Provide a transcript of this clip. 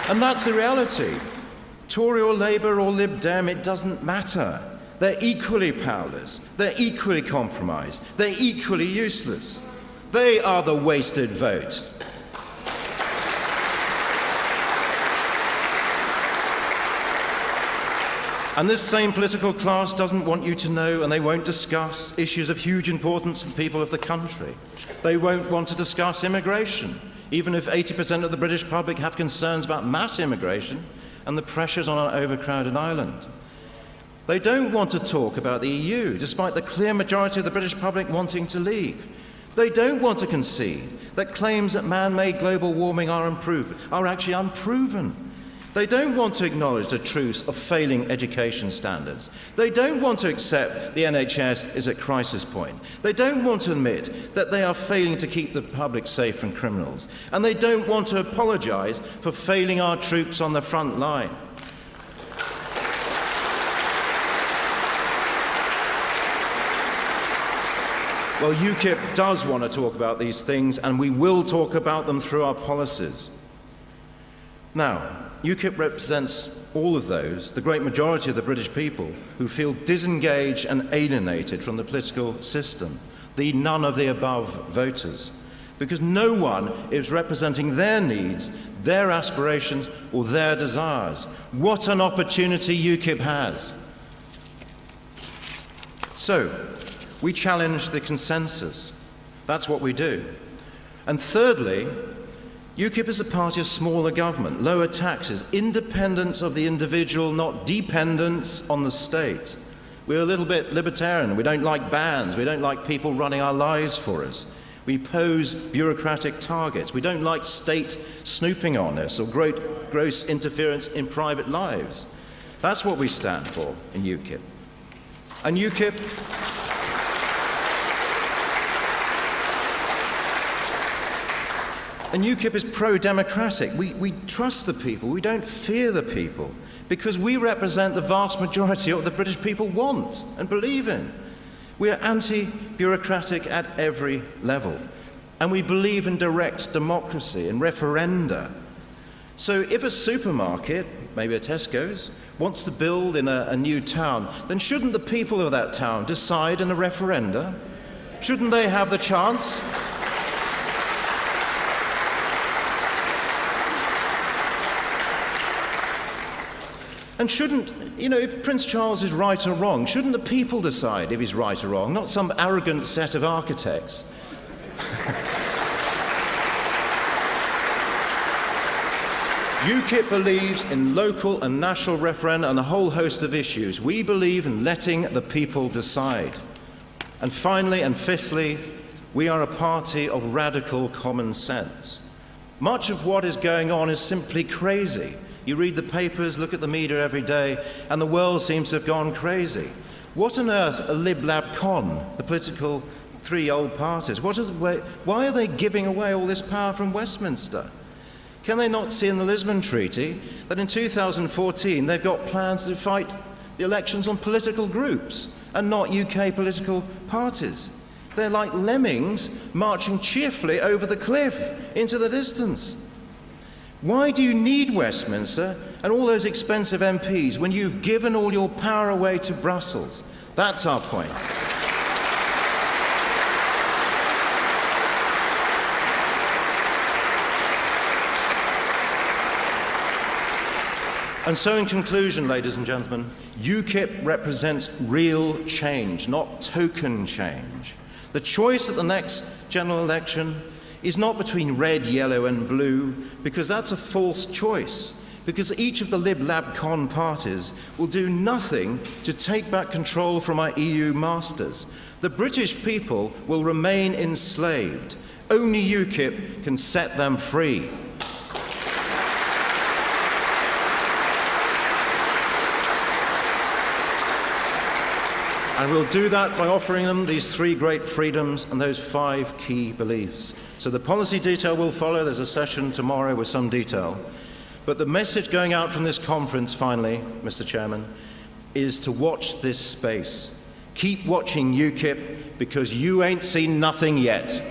And that's the reality. Tory or Labour or Lib Dem, it doesn't matter. They're equally powerless. They're equally compromised. They're equally useless. They are the wasted vote. And this same political class doesn't want you to know, and they won't discuss issues of huge importance to the people of the country. They won't want to discuss immigration, even if 80% of the British public have concerns about mass immigration and the pressures on our overcrowded island. They don't want to talk about the EU, despite the clear majority of the British public wanting to leave. They don't want to concede that claims that man-made global warming are actually unproven. They don't want to acknowledge the truth of failing education standards. They don't want to accept the NHS is at crisis point. They don't want to admit that they are failing to keep the public safe from criminals. And they don't want to apologise for failing our troops on the front line. Well, UKIP does want to talk about these things, and we will talk about them through our policies. Now, UKIP represents all of those, the great majority of the British people, who feel disengaged and alienated from the political system, the none of the above voters, because no one is representing their needs, their aspirations, or their desires. What an opportunity UKIP has. So, we challenge the consensus. That's what we do. And thirdly, UKIP is a party of smaller government, lower taxes, independence of the individual, not dependence on the state. We're a little bit libertarian. We don't like bans. We don't like people running our lives for us. We pose bureaucratic targets. We don't like state snooping on us or gross interference in private lives. That's what we stand for in UKIP. And UKIP is pro-democratic. We trust the people. We don't fear the people because we represent the vast majority of what the British people want and believe in. We are anti-bureaucratic at every level. And we believe in direct democracy and referenda. So if a supermarket, maybe a Tesco's, wants to build in a new town, then shouldn't the people of that town decide in a referenda? Shouldn't they have the chance? And shouldn't, if Prince Charles is right or wrong, shouldn't the people decide if he's right or wrong, not some arrogant set of architects? UKIP believes in local and national referenda on a whole host of issues. We believe in letting the people decide. And finally and fifthly, we are a party of radical common sense. Much of what is going on is simply crazy. You read the papers, look at the media every day, and the world seems to have gone crazy. What on earth are Lib Lab Con, the political three old parties? Why are they giving away all this power from Westminster? Can they not see in the Lisbon Treaty that in 2014 they've got plans to fight the elections on political groups and not UK political parties? They're like lemmings marching cheerfully over the cliff into the distance. Why do you need Westminster and all those expensive MPs when you've given all your power away to Brussels? That's our point. And so in conclusion, ladies and gentlemen, UKIP represents real change, not token change. The choice at the next general election is not between red, yellow and blue, because that's a false choice, because each of the Lib Lab Con parties will do nothing to take back control from our EU masters. The British people will remain enslaved. Only UKIP can set them free. And we'll do that by offering them these three great freedoms and those 5 key beliefs. So the policy detail will follow. There's a session tomorrow with some detail. But the message going out from this conference, finally, Mr. Chairman, is to watch this space. Keep watching UKIP, because you ain't seen nothing yet.